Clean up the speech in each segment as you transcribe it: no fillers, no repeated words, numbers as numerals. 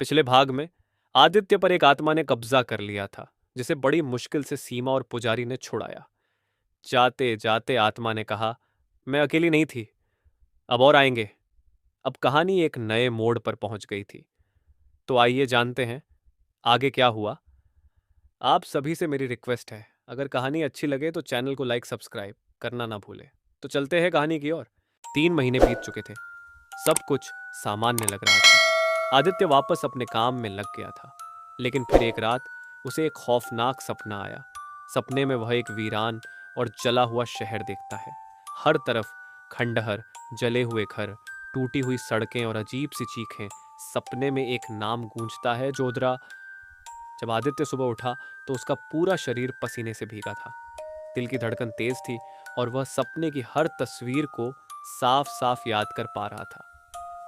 पिछले भाग में आदित्य पर एक आत्मा ने कब्जा कर लिया था, जिसे बड़ी मुश्किल से सीमा और पुजारी ने छुड़ाया। जाते जाते आत्मा ने कहा, मैं अकेली नहीं थी, अब और आएंगे। अब कहानी एक नए मोड़ पर पहुंच गई थी। तो आइए जानते हैं आगे क्या हुआ। आप सभी से मेरी रिक्वेस्ट है, अगर कहानी अच्छी लगे तो चैनल को लाइक सब्सक्राइब करना ना भूले। तो चलते हैं कहानी की ओर। 3 महीने बीत चुके थे, सब कुछ सामान्य लग रहा था। आदित्य वापस अपने काम में लग गया था, लेकिन फिर एक रात उसे एक खौफनाक सपना आया। सपने में वह एक वीरान और जला हुआ शहर देखता है। हर तरफ खंडहर, जले हुए घर, टूटी हुई सड़कें और अजीब सी चीखें। सपने में एक नाम गूंजता है, जोधरा। जब आदित्य सुबह उठा तो उसका पूरा शरीर पसीने से भीगा था। दिल की धड़कन तेज थी और वह सपने की हर तस्वीर को साफ साफ याद कर पा रहा था।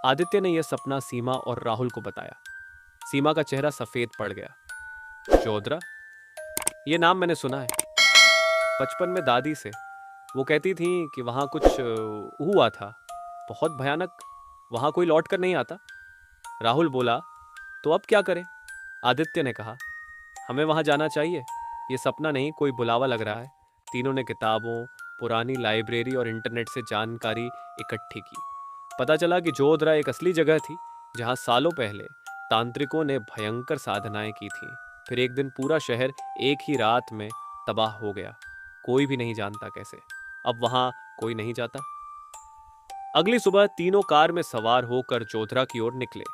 आदित्य ने यह सपना सीमा और राहुल को बताया। सीमा का चेहरा सफेद पड़ गया। जोधरा, ये नाम मैंने सुना है, बचपन में दादी से। वो कहती थी कि वहां कुछ हुआ था, बहुत भयानक। वहां कोई लौट कर नहीं आता। राहुल बोला, तो अब क्या करें? आदित्य ने कहा, हमें वहां जाना चाहिए। ये सपना नहीं, कोई बुलावा लग रहा है। तीनों ने किताबों, पुरानी लाइब्रेरी और इंटरनेट से जानकारी इकट्ठी की। पता चला कि जोधरा एक असली जगह थी, जहां सालों पहले तांत्रिकों ने भयंकर साधनाएं की थीं। फिर एक दिन पूरा शहर एक ही रात में तबाह हो गया। कोई भी नहीं जानता कैसे। अब वहां कोई नहीं जाता। अगली सुबह तीनों कार में सवार होकर जोधरा की ओर निकले।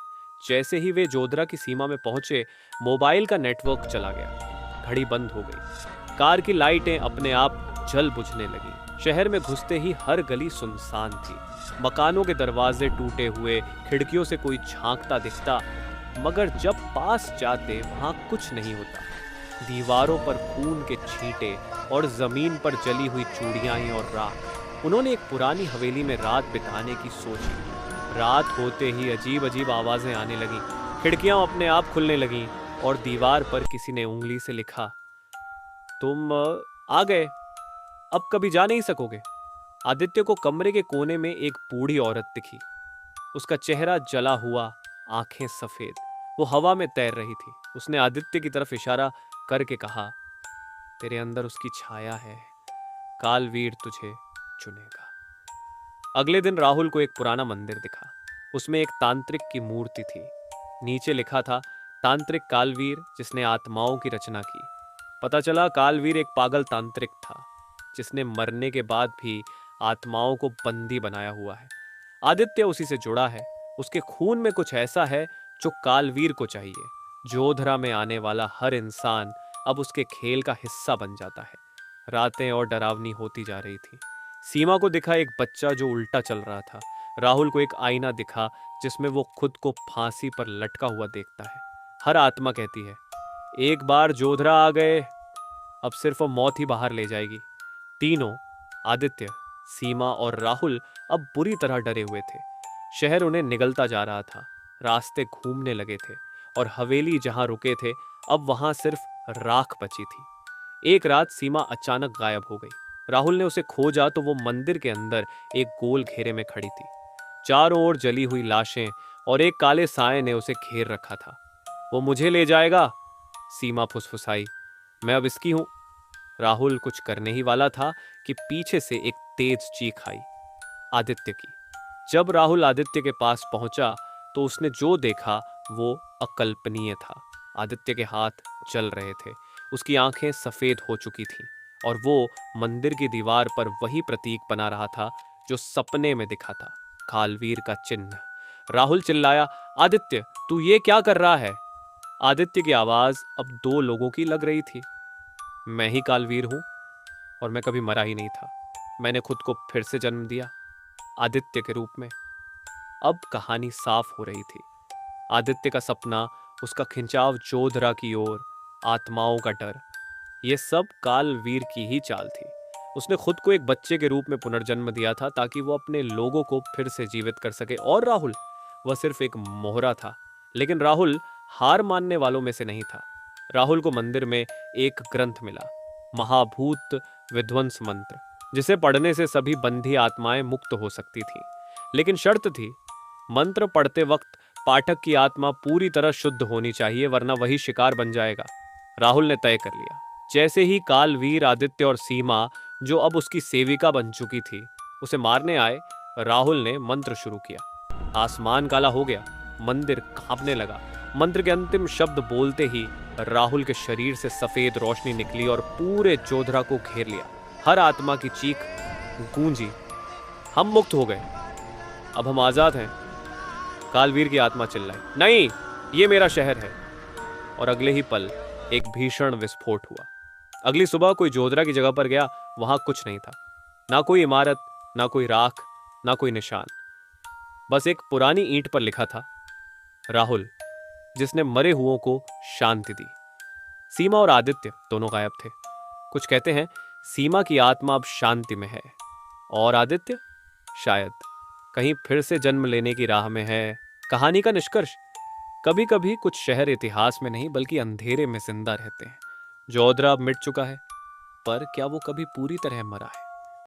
जैसे ही वे जोधरा की सीमा में पहुंचे, मोबाइल का नेटवर्क चला गया। घड़ी बंद हो गई। कार की लाइटें अपने आप जल बुझने लगी। शहर में घुसते ही हर गली सुनसान थी। मकानों के दरवाजे टूटे हुए, खिड़कियों से कोई झांकता दिखता, मगर जब पास जाते वहां कुछ नहीं होता। दीवारों पर खून के छींटे और जमीन पर जली हुई चूड़ियां और राख। उन्होंने एक पुरानी हवेली में रात बिताने की सोची। रात होते ही अजीब अजीब आवाजें आने लगीं, खिड़कियां अपने आप खुलने लगीं और दीवार पर किसी ने उंगली से लिखा, तुम आ गए, अब कभी जा नहीं सकोगे। आदित्य को कमरे के कोने में एक बूढ़ी औरत दिखी। उसका चेहरा जला हुआ, आंखें सफेद। वो हवा में तैर रही थी। उसने आदित्य की तरफ इशारा करके कहा, तेरे अंदर उसकी छाया है, कालवीर तुझे चुनेगा। अगले दिन राहुल को एक पुराना मंदिर दिखा। उसमें एक तांत्रिक की मूर्ति थी। नीचे लिखा था, तांत्रिक कालवीर जिसने आत्माओं की रचना की। पता चला कालवीर एक पागल तांत्रिक था, जिसने मरने के बाद भी आत्माओं को बंदी बनाया हुआ है। आदित्य उसी से जुड़ा है। उसके खून में कुछ ऐसा है जो कालवीर को चाहिए। जोधरा में आने वाला हर इंसान अब उसके खेल का हिस्सा बन जाता है। रातें और डरावनी होती जा रही थी। सीमा को दिखा एक बच्चा जो उल्टा चल रहा था। राहुल को एक आईना दिखा जिसमें वो खुद को फांसी पर लटका हुआ देखता है। हर आत्मा कहती है, एक बार जोधरा आ गए, अब सिर्फ वो मौत ही बाहर ले जाएगी। तीनों, आदित्य, सीमा और राहुल, अब बुरी तरह डरे हुए थे। शहर उन्हें निगलता जा रहा था। रास्ते घूमने लगे थे और हवेली जहां रुके थे, अब वहां सिर्फ राख बची थी। एक रात सीमा अचानक गायब हो गई। राहुल ने उसे खोजा तो वो मंदिर के अंदर एक गोल घेरे में खड़ी थी। चारों ओर जली हुई लाशें और एक काले साए ने उसे घेर रखा था। वो मुझे ले जाएगा, सीमा फुसफुसाई, मैं अब इसकी हूं। राहुल कुछ करने ही वाला था कि पीछे से एक तेज चीख आई, आदित्य की। जब राहुल आदित्य के पास पहुंचा तो उसने जो देखा वो अकल्पनीय था। आदित्य के हाथ जल रहे थे, उसकी आंखें सफेद हो चुकी थीं और वो मंदिर की दीवार पर वही प्रतीक बना रहा था जो सपने में दिखा था, कालवीर का चिन्ह। राहुल चिल्लाया, आदित्य, तू ये क्या कर रहा है? आदित्य की आवाज अब दो लोगों की लग रही थी। मैं ही कालवीर हूं और मैं कभी मरा ही नहीं था। मैंने खुद को फिर से जन्म दिया, आदित्य के रूप में। अब कहानी साफ हो रही थी। आदित्य का सपना, उसका खिंचाव जोधरा की ओर, आत्माओं का डर, ये सब कालवीर की ही चाल थी। उसने खुद को एक बच्चे के रूप में पुनर्जन्म दिया था ताकि वो अपने लोगों को फिर से जीवित कर सके। और राहुल, वह सिर्फ एक मोहरा था। लेकिन राहुल हार मानने वालों में से नहीं था। राहुल को मंदिर में एक ग्रंथ मिला, महाभूत विध्वंस मंत्र, जिसे पढ़ने से सभी बंधी आत्माएं मुक्त हो सकती थीं। लेकिन शर्त थी, मंत्र पढ़ते वक्त पाठक की आत्मा पूरी तरह शुद्ध होनी चाहिए, वरना वही शिकार बन जाएगा। राहुल ने तय कर लिया। जैसे ही कालवीर, आदित्य और सीमा, जो अब उसकी सेविका बन चुकी थी, उसे मारने आए, राहुल ने मंत्र शुरू किया। आसमान काला हो गया, मंदिर कांपने लगा। मंत्र के अंतिम शब्द बोलते ही राहुल के शरीर से सफेद रोशनी निकली और पूरे चौधरा को घेर लिया। हर आत्मा की चीख गूंजी, हम मुक्त हो गए, अब हम आजाद हैं। कालवीर की आत्मा चिल्लाई, नहीं, ये मेरा शहर है। और अगले ही पल एक भीषण विस्फोट हुआ। अगली सुबह कोई जोधरा की जगह पर गया, वहां कुछ नहीं था। ना कोई इमारत, ना कोई राख, ना कोई निशान। बस एक पुरानी ईंट पर लिखा था, राहुल, जिसने मरे हुओं को शांति दी। सीमा और आदित्य दोनों गायब थे। कुछ कहते हैं सीमा की आत्मा अब शांति में है, और आदित्य शायद कहीं फिर से जन्म लेने की राह में है। कहानी का निष्कर्ष, कभी कभी कुछ शहर इतिहास में नहीं बल्कि अंधेरे में जिंदा रहते हैं। जोधरा अब मिट चुका है, पर क्या वो कभी पूरी तरह मरा है?